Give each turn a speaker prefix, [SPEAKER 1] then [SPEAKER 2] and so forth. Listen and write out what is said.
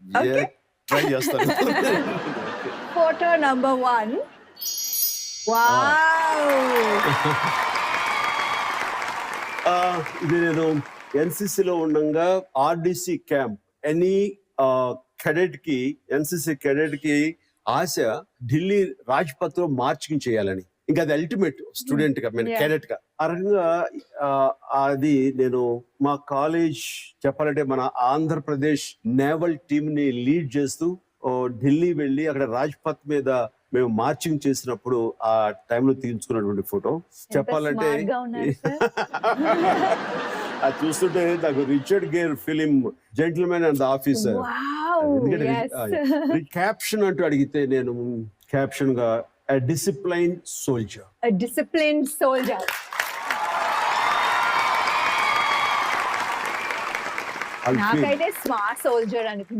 [SPEAKER 1] Okay.
[SPEAKER 2] Try చేస్తాను.
[SPEAKER 1] Photo number 1. Wow!
[SPEAKER 2] ఇది నేను ఎన్సిసిలో ఉండగా ఆర్డిసి క్యాంప్ ఎనీ కెడెట్ కి ఎన్సిసి కెడెట్ కి ఆశ ఢిల్లీ రాజ్పథ్ లో మార్చింగ్ చేయాలని. ఇంకా అది అల్టిమేట్ స్టూడెంట్ గా నేను
[SPEAKER 1] Yeah.
[SPEAKER 2] కెడెట్ గా ఆ రకంగా అది నేను మా కాలేజ్ చెప్పాలంటే మన ఆంధ్రప్రదేశ్ నేవల్ టీమ్ ని లీడ్ చేస్తూ ఢిల్లీ వెళ్ళి అక్కడ రాజ్పథ్ మీద మేము మార్చింగ్ చేసినప్పుడు ఆ టైంలో తీయించుకున్నటువంటి ఫోటో. చెప్పాలంటే
[SPEAKER 1] smart గా ఉన్నారు sir.
[SPEAKER 2] అది చూస్తుంటే నాకు Richard Gere film gentleman and officer.
[SPEAKER 1] Wow!
[SPEAKER 2] ఎందుకంటే
[SPEAKER 1] yes.
[SPEAKER 2] క్యాప్షన్ అంటూ అడిగితే నేను క్యాప్షన్ గా discipline soldier.
[SPEAKER 1] A disciplined soldier. నాకైతే స్మార్ట్ సోల్జర్ అని